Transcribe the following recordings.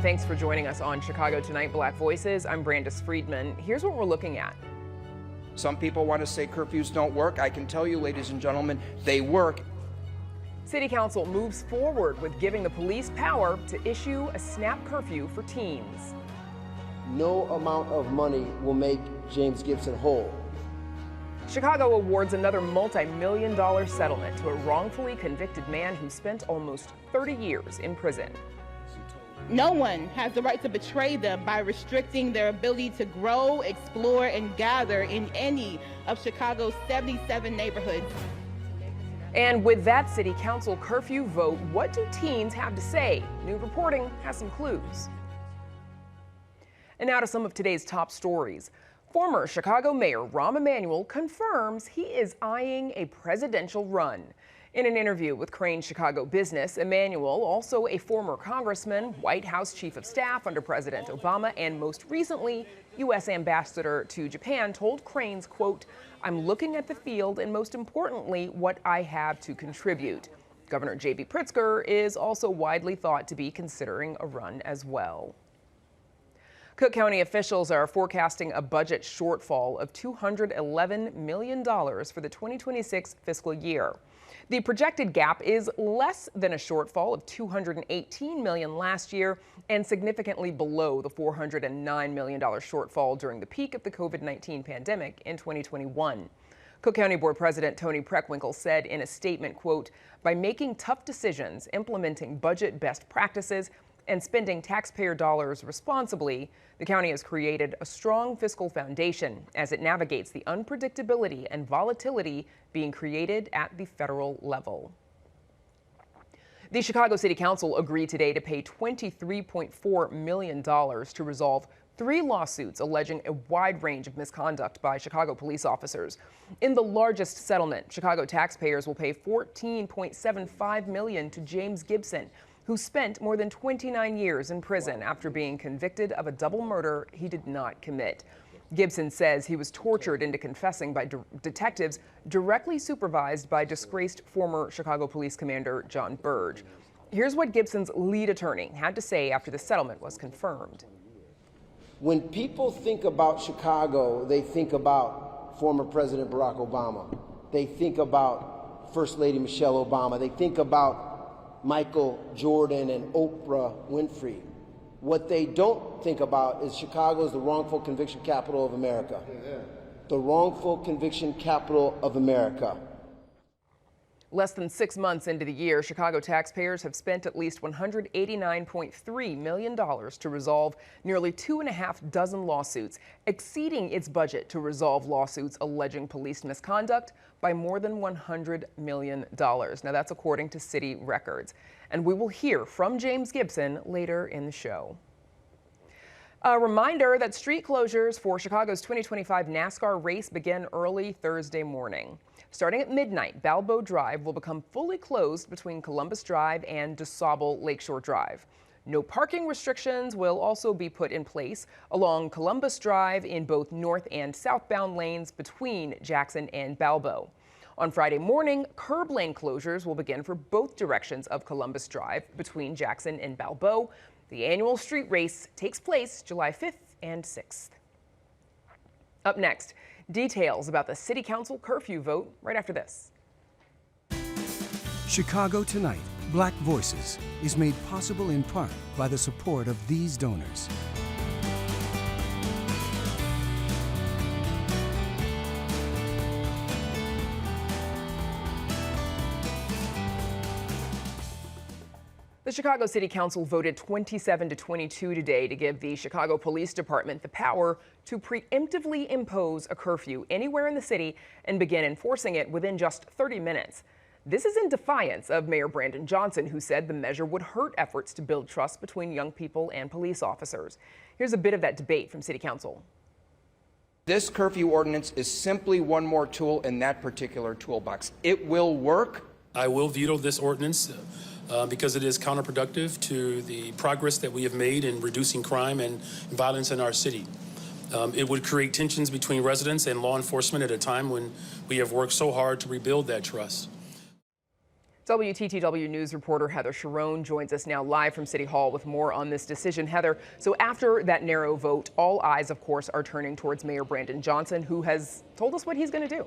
everyone. Thanks for joining us on Chicago Tonight, Black Voices. I'm Brandis Friedman. Here's what we're looking at. Some people want to say curfews don't work. I can tell you, ladies and gentlemen, they work. City Council moves forward with giving the police power to issue a snap curfew for teens. No amount of money will make James Gibson whole. Chicago awards another multi-million-dollar settlement to a wrongfully convicted man who spent almost 30 years in prison. No one has the right to betray them by restricting their ability to grow, explore, and gather in any of Chicago's 77 neighborhoods. And with that City Council curfew vote, what do teens have to say? New reporting has some clues. And now to some of today's top stories. Former Chicago Mayor Rahm Emanuel confirms he is eyeing a presidential run. In an interview with Crain's Chicago Business, Emanuel, also a former congressman, White House Chief of Staff under President Obama, and most recently, U.S. Ambassador to Japan, told Crain's, quote, "I'm looking at the field and most importantly, what I have to contribute." Governor J.B. Pritzker is also widely thought to be considering a run as well. Cook County officials are forecasting a budget shortfall of $211 million for the 2026 fiscal year. The projected gap is less than a shortfall of $218 million last year and significantly below the $409 million shortfall during the peak of the COVID-19 pandemic in 2021. Cook County Board President Tony Preckwinkle said in a statement, quote, "By making tough decisions, implementing budget best practices, and spending taxpayer dollars responsibly, the county has created a strong fiscal foundation as it navigates the unpredictability and volatility being created at the federal level." The Chicago City Council agreed today to pay $23.4 million to resolve 3 lawsuits alleging a wide range of misconduct by Chicago police officers. In the largest settlement, Chicago taxpayers will pay $14.75 million to James Gibson, who spent more than 29 years in prison after being convicted of a double murder he did not commit. Gibson says he was tortured into confessing by detectives directly supervised by disgraced former Chicago Police Commander Jon Burge. Here's what Gibson's lead attorney had to say after the settlement was confirmed. When people think about Chicago, they think about former President Barack Obama. They think about First Lady Michelle Obama. They think about Michael Jordan and Oprah Winfrey. What they don't think about is Chicago is the wrongful conviction capital of America. The wrongful conviction capital of America. Less than 6 months into the year, Chicago taxpayers have spent at least $189.3 million to resolve nearly 2.5 dozen lawsuits, exceeding its budget to resolve lawsuits alleging police misconduct by more than $100 million. Now, that's according to city records. And we will hear from James Gibson later in the show. A reminder that street closures for Chicago's 2025 NASCAR race begin early Thursday morning. Starting at midnight, Balboa Drive will become fully closed between Columbus Drive and DeSable Lakeshore Drive. No parking restrictions will also be put in place along Columbus Drive in both north and southbound lanes between Jackson and Balboa. On Friday morning, curb lane closures will begin for both directions of Columbus Drive between Jackson and Balboa. The annual street race takes place July 5th and 6th. Up next, details about the City Council curfew vote right after this. Chicago Tonight, Black Voices is made possible in part by the support of these donors. The Chicago City Council voted 27-22 today to give the Chicago Police Department the power to preemptively impose a curfew anywhere in the city and begin enforcing it within just 30 minutes. This is in defiance of Mayor Brandon Johnson, who said the measure would hurt efforts to build trust between young people and police officers. Here's a bit of that debate from City Council. This curfew ordinance is simply one more tool in that particular toolbox. It will work. I will veto this ordinance because it is counterproductive to the progress that we have made in reducing crime and violence in our city. It would create tensions between residents and law enforcement at a time when we have worked so hard to rebuild that trust. WTTW News reporter Heather Sharon joins us now live from City Hall with more on this decision. Heather, so after that narrow vote, all eyes, of course, are turning towards Mayor Brandon Johnson, who has told us what he's going to do.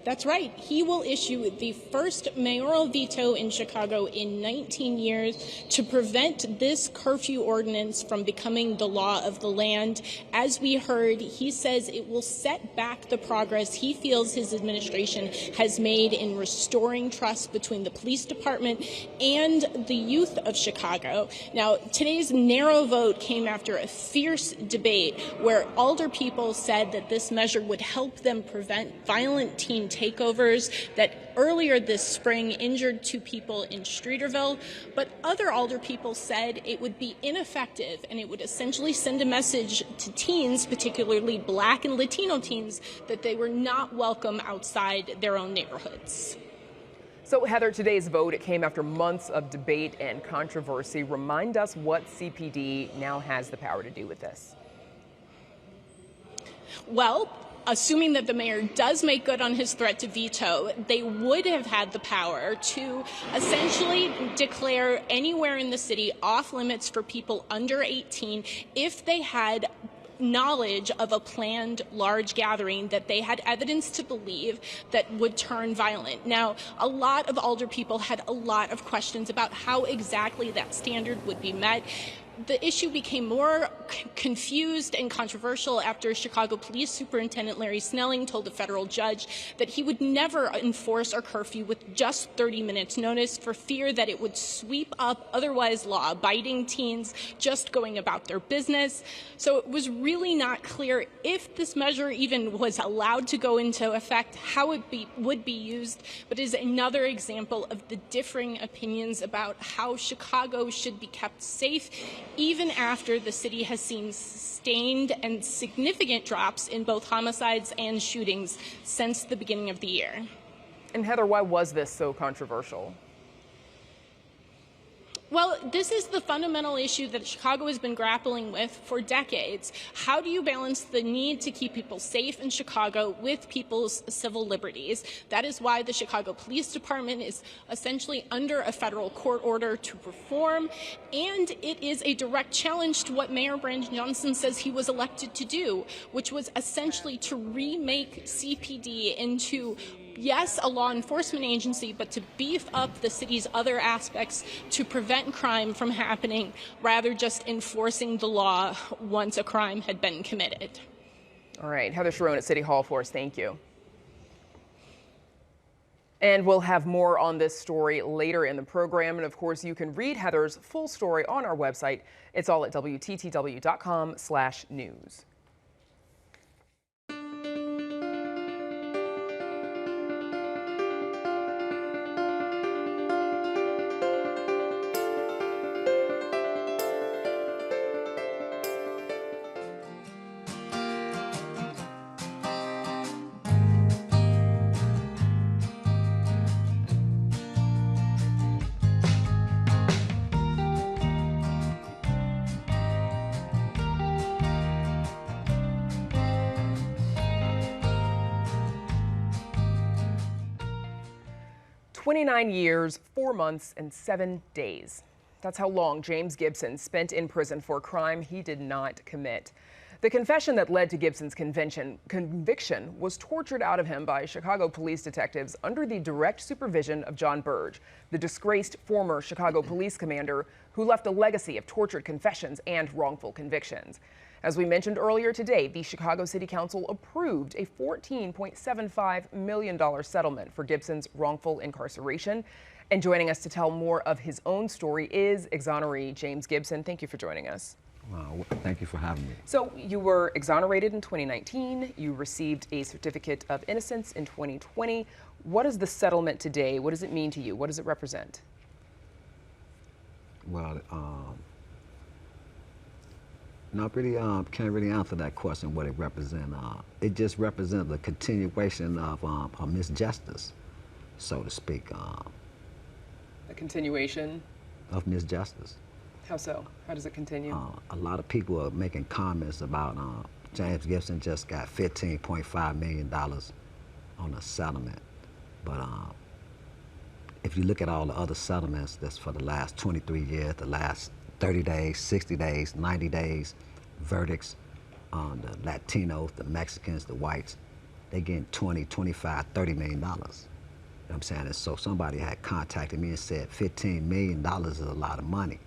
That's right. He will issue the first mayoral veto in Chicago in 19 years to prevent this curfew ordinance from becoming the law of the land. As we heard, he says it will set back the progress he feels his administration has made in restoring trust between the police department and the youth of Chicago. Now, today's narrow vote came after a fierce debate where alder people said that this measure would help them prevent violent teen takeovers that earlier this spring injured 2 people in Streeterville, but other alder people said it would be ineffective and it would essentially send a message to teens, particularly Black and Latino teens, that they were not welcome outside their own neighborhoods. So, Heather, today's vote, it came after months of debate and controversy. Remind us what CPD now has the power to do with this. Well, assuming that the mayor does make good on his threat to veto, they would have had the power to essentially declare anywhere in the city off limits for people under 18 if they had knowledge of a planned large gathering that they had evidence to believe that would turn violent. Now, a lot of alder people had a lot of questions about how exactly that standard would be met. The issue became more confused and controversial after Chicago Police Superintendent Larry Snelling told a federal judge that he would never enforce a curfew with just 30 minutes notice for fear that it would sweep up otherwise law-abiding teens just going about their business. So it was really not clear if this measure even was allowed to go into effect, how it would be used, but is another example of the differing opinions about how Chicago should be kept safe, even after the city has seen sustained and significant drops in both homicides and shootings since the beginning of the year. And Heather, why was this so controversial? Well, this is the fundamental issue that Chicago has been grappling with for decades. How do you balance the need to keep people safe in Chicago with people's civil liberties? That is why the Chicago Police Department is essentially under a federal court order to reform, and it is a direct challenge to what Mayor Brandon Johnson says he was elected to do, which was essentially to remake CPD into, yes, a law enforcement agency, but to beef up the city's other aspects to prevent crime from happening, rather just enforcing the law once a crime had been committed. All right, Heather Sharon at City Hall for us. Thank you. And we'll have more on this story later in the program. And of course, you can read Heather's full story on our website. It's all at WTTW.com/news. 29 years, 4 months, and 7 days. That's how long James Gibson spent in prison for a crime he did not commit. The confession that led to Gibson's conviction was tortured out of him by Chicago police detectives under the direct supervision of Jon Burge, the disgraced former Chicago police commander who left a legacy of tortured confessions and wrongful convictions. As we mentioned earlier today, the Chicago City Council approved a $14.75 million settlement for Gibson's wrongful incarceration. And joining us to tell more of his own story is exoneree James Gibson. Thank you for joining us. Wow, thank you for having me. So you were exonerated in 2019. You received a certificate of innocence in 2020. What is the settlement today? What does it mean to you? What does it represent? Well, not really, can't really answer that question, what it represents. It just represents the continuation of a misjustice, so to speak. A continuation? Of misjustice. How so? How does it continue? A lot of people are making comments about James Gibson just got $15.5 million on a settlement. But if you look at all the other settlements that's for the last 23 years, the last 30 days, 60 days, 90 days, verdicts on the Latinos, the Mexicans, the whites, they getting 20, 25, $30 million. You know what I'm saying? And so somebody had contacted me and said $15 million is a lot of money.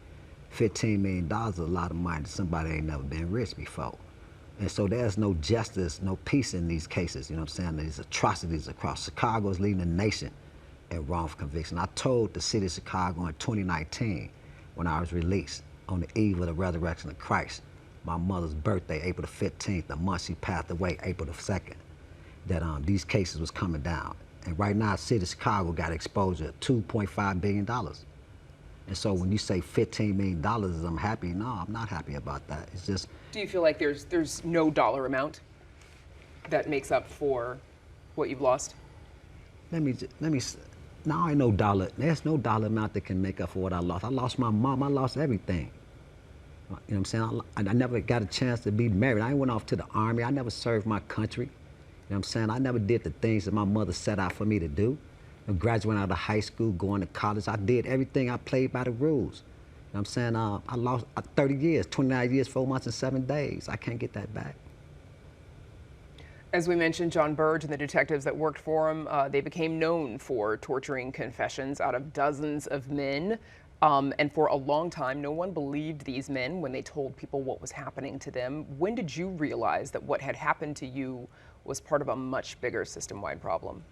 $15 million is a lot of money to somebody ain't never been rich before. And so there's no justice, no peace in these cases, you know what I'm saying? These atrocities across Chicago is leading the nation in wrongful conviction. I told the city of Chicago in 2019 when I was released on the eve of the resurrection of Christ, my mother's birthday, April the 15th, the month she passed away, April the 2nd, that these cases was coming down. And right now, the city of Chicago got exposure to $2.5 billion. And so when you say $15 million, I'm happy, no, I'm not happy about that. It's just. Do you feel like there's no dollar amount that makes up for what you've lost? No, ain't no dollar. There's no dollar amount that can make up for what I lost. I lost my mom, I lost everything. You know what I'm saying? I never got a chance to be married. I went off to the Army. I never served my country. You know what I'm saying? I never did the things that my mother set out for me to do. I graduated out of high school, going to college. I did everything. I played by the rules. You know what I'm saying? I lost 30 years, 29 years, 4 months, and 7 days. I can't get that back. As we mentioned, Jon Burge and the detectives that worked for him, they became known for torturing confessions out of dozens of men. And for a long time, no one believed these men when they told people what was happening to them. When did you realize that what had happened to you was part of a much bigger system-wide problem?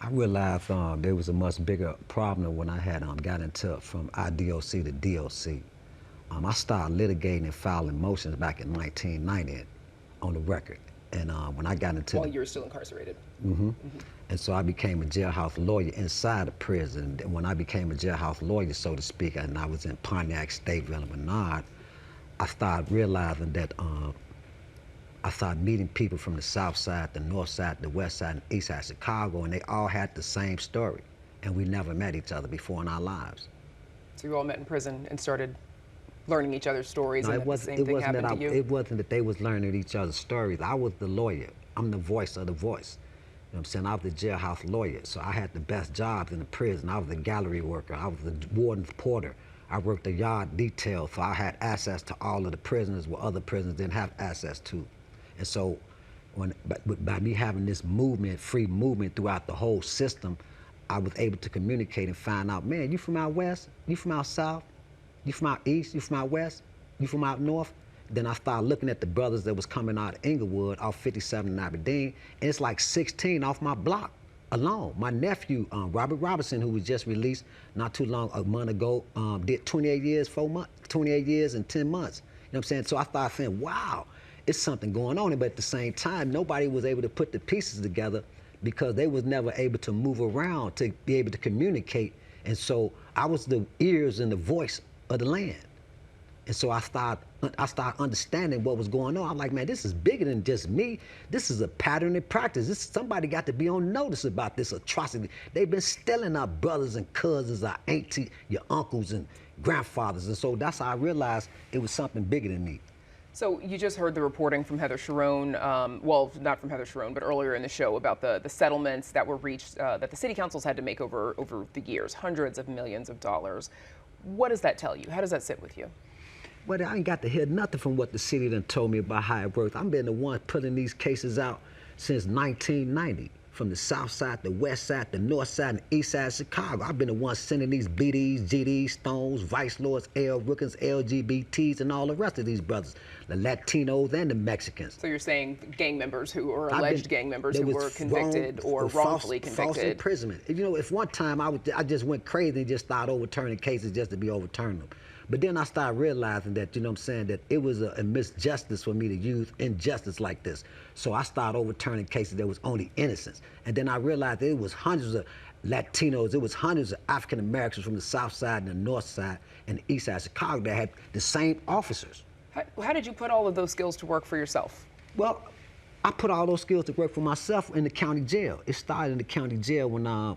I realized there was a much bigger problem when I had got into from IDOC to DOC. I started litigating and filing motions back in 1990 on the record. And when I got into while you were still incarcerated. And so I became a jailhouse lawyer inside the prison. And when I became a jailhouse lawyer, so to speak, and I was in Pontiac, Stateville, and Menard, I started realizing that I started meeting people from the south side, the north side, the west side, and east side of Chicago, and they all had the same story. And we never met each other before in our lives. So you all met in prison and started learning each other's stories, and the same thing happened to you? It wasn't that they was learning each other's stories. I was the lawyer. I'm the voice of the voice. You know what I'm saying? I was the jailhouse lawyer, so I had the best jobs in the prison. I was the gallery worker. I was the warden's porter. I worked the yard detail, so I had access to all of the prisoners where other prisoners didn't have access to. And so by me having this movement, free movement throughout the whole system, I was able to communicate and find out, man, you from out west? You from out south? You from out east? You from out west? You from out north? Then I started looking at the brothers that was coming out of Inglewood off 57 and Aberdeen, and it's like 16 off my block alone. My nephew, Robert Robertson, who was just released not too long, a month ago, did 28 years, 28 years and 10 months. You know what I'm saying? So I started saying, wow, it's something going on. But at the same time, nobody was able to put the pieces together because they was never able to move around to be able to communicate. And so I was the ears and the voice of the land. And so I started understanding what was going on. I'm like, man, this is bigger than just me. This is a pattern in practice. Somebody got to be on notice about this atrocity. They've been stealing our brothers and cousins, our aunties, your uncles and grandfathers. And so that's how I realized it was something bigger than me. So you just heard the reporting from Heather Sharon, well, not from Heather Sharon, but earlier in the show about the settlements that were reached, that the city councils had to make over the years, hundreds of millions of dollars. What does that tell you? How does that sit with you? Well, I ain't got to hear nothing from what the city done told me about how it works. I've been the one putting these cases out since 1990, from the south side, the west side, the north side, and the east side of Chicago. I've been the one sending these BDs, GDs, Stones, Vice Lords, L. Rookins, LGBTs, and all the rest of these brothers, the Latinos and the Mexicans. So you're saying gang members who are alleged gang members who were convicted or wrongfully convicted? False imprisonment. You know, if one time I just went crazy and just started overturning cases just to be overturning them. But then I started realizing that, you know what I'm saying, that it was a misjustice for me to use injustice like this. So I started overturning cases that was only innocents. And then I realized that it was hundreds of Latinos, it was hundreds of African Americans from the south side and the north side and the east side of Chicago that had the same officers. How did you put all of those skills to work for yourself? Well, I put all those skills to work for myself in the county jail. It started in the county jail when I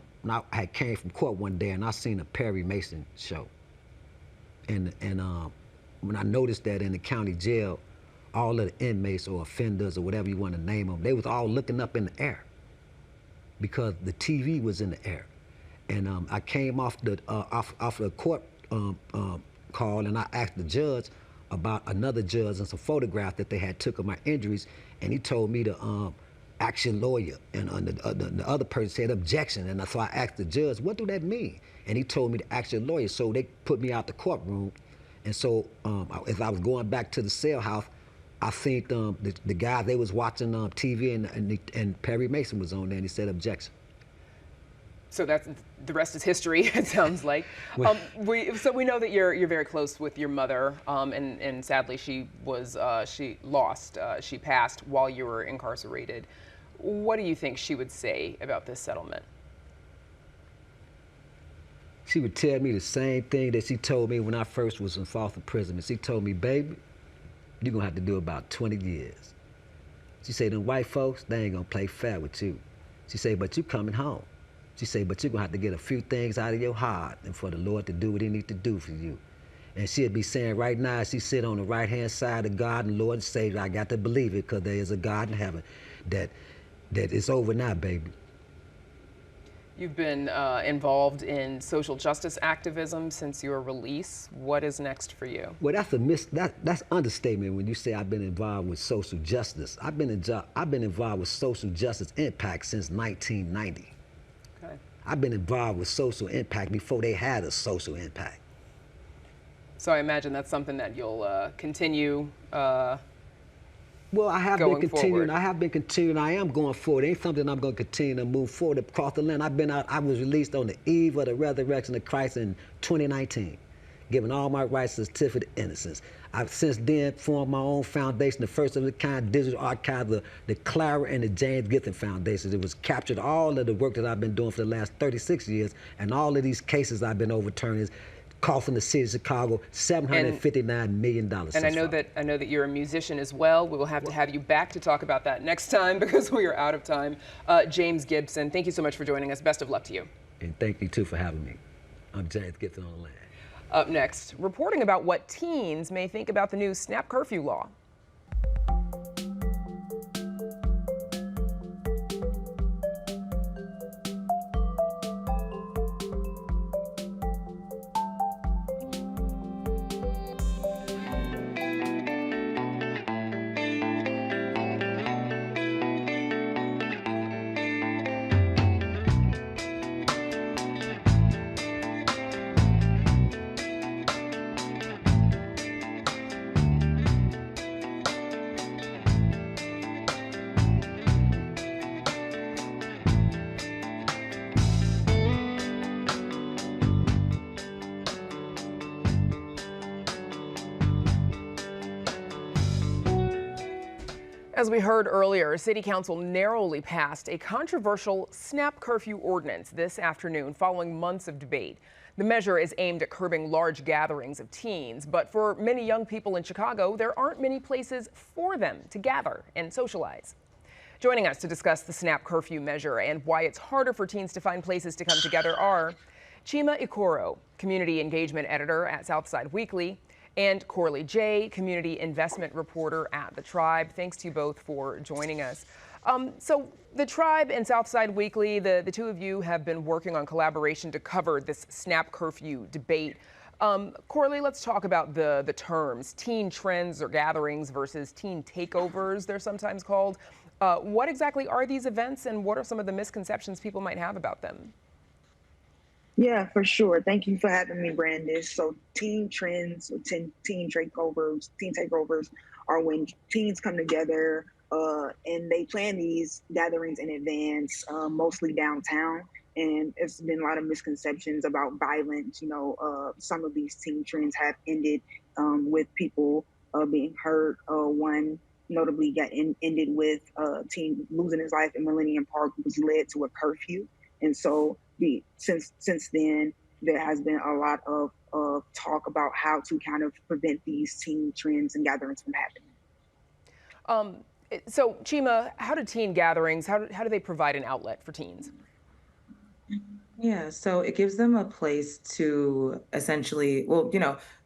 had came from court one day and I seen a Perry Mason show. And when I noticed that in the county jail, all of the inmates or offenders or whatever you want to name them, they was all looking up in the air. because the TV was in the air. And I came off the court call, and I asked the judge about another judge and some photographs that they had took of my injuries, and he told me to ask your lawyer, and the other person said objection, and so I asked the judge, what do that mean? And he told me to ask your lawyer, so they put me out the courtroom, and so as I was going back to the cell house, I think the guy, they was watching TV, and Perry Mason was on there, and he said objection. So that's the rest is history. It sounds like. So we know that you're very close with your mother, and sadly she passed while you were incarcerated. What do you think she would say about this settlement? She would tell me the same thing that she told me when I first was in false imprisonment. She told me, baby, you're gonna have to do about 20 years. She said, them white folks, they ain't gonna play fair with you. She said, but you coming home. She said, but you're gonna have to get a few things out of your heart and for the Lord to do what he needs to do for you. And she'd be saying right now, she sit on the right-hand side of God and Lord and Savior, I got to believe it, because there is a God in heaven, that it's over now, baby. You've been involved in social justice activism since your release. What is next for you? Well, that's understatement when you say I've been involved with social justice. I've been involved with social justice impact since 1990. Okay. I've been involved with social impact before they had a social impact. So I imagine that's something that you'll continue. Well, I have been continuing. Forward. I have been continuing. I am going forward. It ain't something I'm going to continue to move forward across the land. I was released on the eve of the resurrection of Christ in 2019, given all my rights to certificate of innocence. I've since then formed my own foundation, the first of the kind digital archive, the Clara and the James Gibson Foundations. It was captured all of the work that I've been doing for the last 36 years, and all of these cases I've been overturning, costing the city of Chicago $759 million. And I know that you're a musician as well. We will have to have you back to talk about that next time because we are out of time. James Gibson, thank you so much for joining us. Best of luck to you. And thank you too for having me. I'm James Gibson on the land. Up next, reporting about what teens may think about the new SNAP curfew law. As we heard earlier, City Council narrowly passed a controversial SNAP curfew ordinance this afternoon following months of debate. The measure is aimed at curbing large gatherings of teens, but for many young people in Chicago, there aren't many places for them to gather and socialize. Joining us to discuss the SNAP curfew measure and why it's harder for teens to find places to come together are Chima Ikoro, community engagement editor at Southside Weekly, and Corley J., community investment reporter at The Tribe. Thanks to you both for joining us. So The Tribe and Southside Weekly, the two of you have been working on collaboration to cover this SNAP curfew debate. Corley, let's talk about the terms, teen trends or gatherings versus teen takeovers, they're sometimes called. What exactly are these events, and what are some of the misconceptions people might have about them? Yeah, for sure. Thank you for having me, Brandis. So teen trends, teen takeovers are when teens come together and they plan these gatherings in advance, mostly downtown. And it's been a lot of misconceptions about violence. You know, some of these teen trends have ended with people being hurt. One notably ended with a teen losing his life in Millennium Park, which led to a curfew. And so since then, there has been a lot of talk about how to kind of prevent these teen trends and gatherings from happening. So, Chima, how do teen gatherings, how do they provide an outlet for teens? Yeah, so it gives them a place to essentially, well,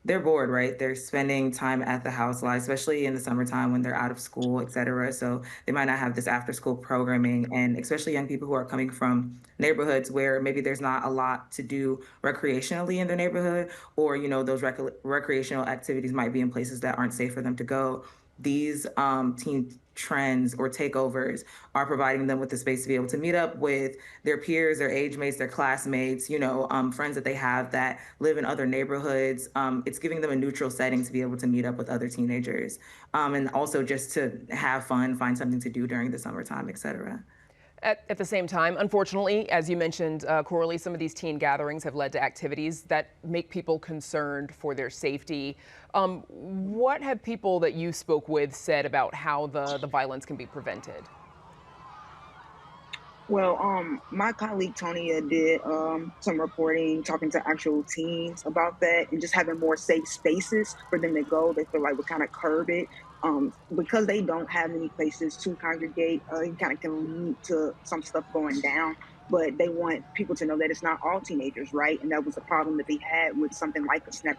they're bored, right? They're spending time at the house a lot, especially in the summertime when they're out of school, et cetera. So they might not have this after school programming, and especially young people who are coming from neighborhoods where maybe there's not a lot to do recreationally in their neighborhood, or, those recreational activities might be in places that aren't safe for them to go. These teen trends or takeovers are providing them with the space to be able to meet up with their peers, their age mates, their classmates, friends that they have that live in other neighborhoods. It's giving them a neutral setting to be able to meet up with other teenagers, and also just to have fun, find something to do during the summertime, et cetera. At the same time, unfortunately, as you mentioned, Coralie, some of these teen gatherings have led to activities that make people concerned for their safety. What have people that you spoke with said about how the violence can be prevented? Well, my colleague Tonya did some reporting, talking to actual teens about that, and just having more safe spaces for them to go. They feel like we kind of curb it because they don't have any places to congregate. You kind of can lead to some stuff going down, but they want people to know that it's not all teenagers, right? And that was a problem that they had with something like a snap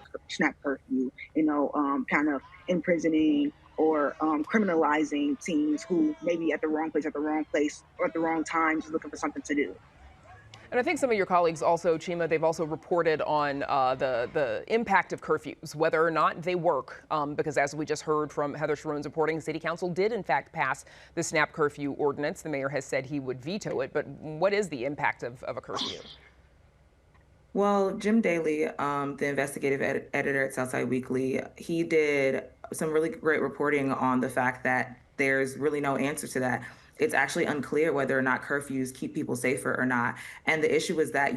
curfew. Kind of imprisoning or criminalizing teens who may be at the wrong place or at the wrong time, just looking for something to do. And I think some of your colleagues also, Chima, they've also reported on the impact of curfews, whether or not they work, because as we just heard from Heather Sharon's reporting, City Council did in fact pass the snap curfew ordinance. The mayor has said he would veto it, but what is the impact of a curfew? Well, Jim Daly, the investigative editor at Southside Weekly, he did some really great reporting on the fact that there's really no answer to that. It's actually unclear whether or not curfews keep people safer or not. And the issue is that,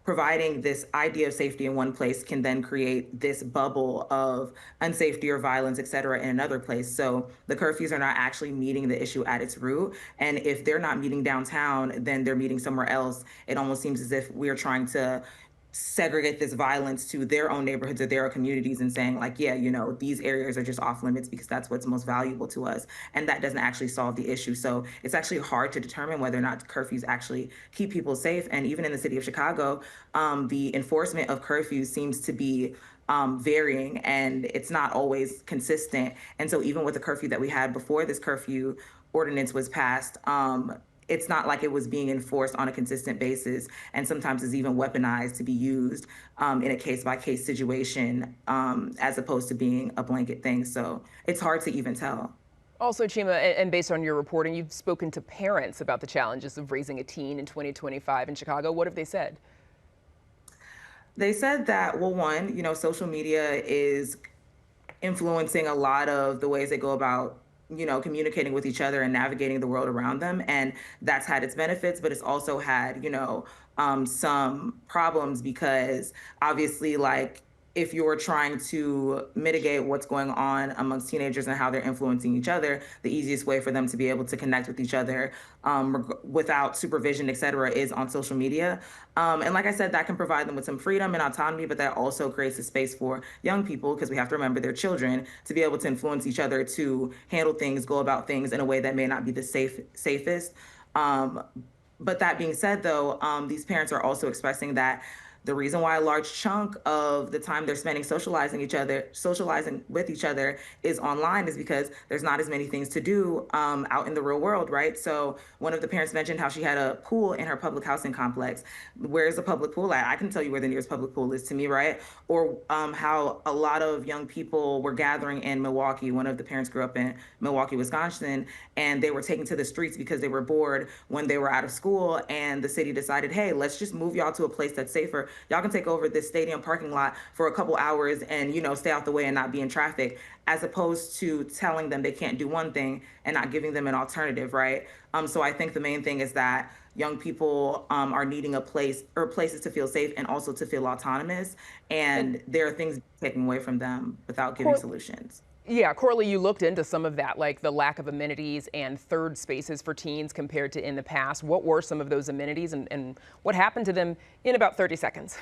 providing this idea of safety in one place can then create this bubble of unsafety or violence, et cetera, in another place. So the curfews are not actually meeting the issue at its root. And if they're not meeting downtown, then they're meeting somewhere else. It almost seems as if we're trying to segregate this violence to their own neighborhoods or their own communities and saying like, yeah, these areas are just off limits because that's what's most valuable to us. And that doesn't actually solve the issue. So it's actually hard to determine whether or not curfews actually keep people safe. And even in the city of Chicago, the enforcement of curfews seems to be varying, and it's not always consistent. And so even with the curfew that we had before this curfew ordinance was passed, it's not like it was being enforced on a consistent basis, and sometimes it's even weaponized to be used in a case-by-case situation, as opposed to being a blanket thing. So it's hard to even tell. Also, Chima, and based on your reporting, you've spoken to parents about the challenges of raising a teen in 2025 in Chicago. What have they said? They said that, well, one, social media is influencing a lot of the ways they go about communicating with each other and navigating the world around them. And that's had its benefits, but it's also had, some problems because obviously, like, if you're trying to mitigate what's going on amongst teenagers and how they're influencing each other, the easiest way for them to be able to connect with each other without supervision, et cetera, is on social media. And like I said, that can provide them with some freedom and autonomy, but that also creates a space for young people, because we have to remember they're children, to be able to influence each other to handle things, go about things in a way that may not be the safest. But that being said, though, these parents are also expressing that the reason why a large chunk of the time they're spending socializing with each other is online is because there's not as many things to do out in the real world, right? So one of the parents mentioned how she had a pool in her public housing complex. Where's the public pool at? I can tell you where the nearest public pool is to me, right? Or how a lot of young people were gathering in Milwaukee. One of the parents grew up in Milwaukee, Wisconsin, and they were taken to the streets because they were bored when they were out of school, and the city decided, hey, let's just move y'all to a place that's safer. Y'all can take over this stadium parking lot for a couple hours and, stay out the way and not be in traffic, as opposed to telling them they can't do one thing and not giving them an alternative, right? So I think the main thing is that young people are needing a place or places to feel safe and also to feel autonomous. And there are things taken away from them without giving solutions. Yeah, Coralie, you looked into some of that, like the lack of amenities and third spaces for teens compared to in the past. What were some of those amenities and what happened to them in about 30 seconds?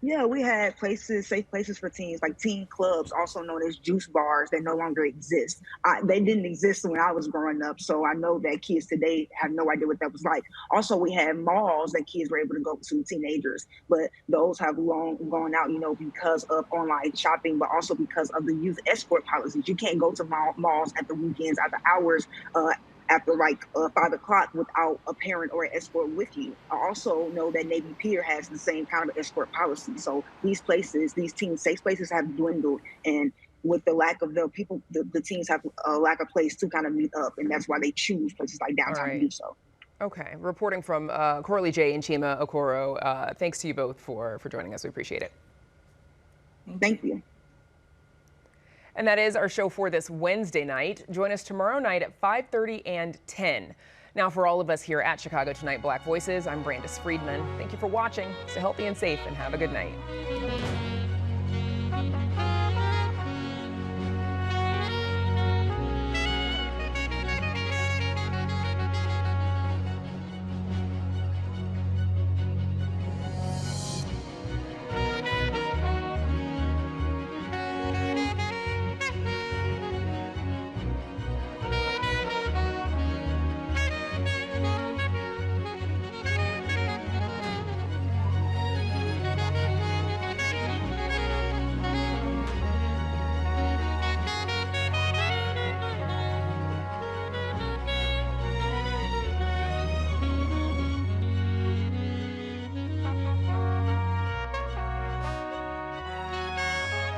Yeah, we had places, safe places for teens, like teen clubs, also known as juice bars, that no longer exist. They didn't exist when I was growing up, so I know that kids today have no idea what that was like. Also, we had malls that kids were able to go to, teenagers, but those have long gone out, because of online shopping, but also because of the youth escort policies. You can't go to malls at the weekends, after hours, after like 5 o'clock without a parent or an escort with you. I also know that Navy Pier has the same kind of escort policy. So these places, these teen safe places have dwindled, and with the lack of the people, the teens have a lack of place to kind of meet up, and that's why they choose places like downtown to do so. Okay, reporting from Corley J and Chima Okoro, thanks to you both for joining us. We appreciate it. Thank you. And that is our show for this Wednesday night. Join us tomorrow night at 5:30 and 10. Now, for all of us here at Chicago Tonight Black Voices, I'm Brandis Friedman. Thank you for watching. Stay healthy and safe, and have a good night.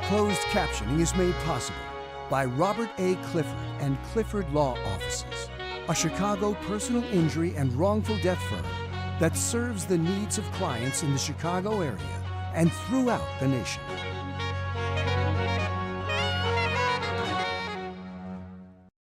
Closed captioning is made possible by Robert A. Clifford and Clifford Law Offices, a Chicago personal injury and wrongful death firm that serves the needs of clients in the Chicago area and throughout the nation.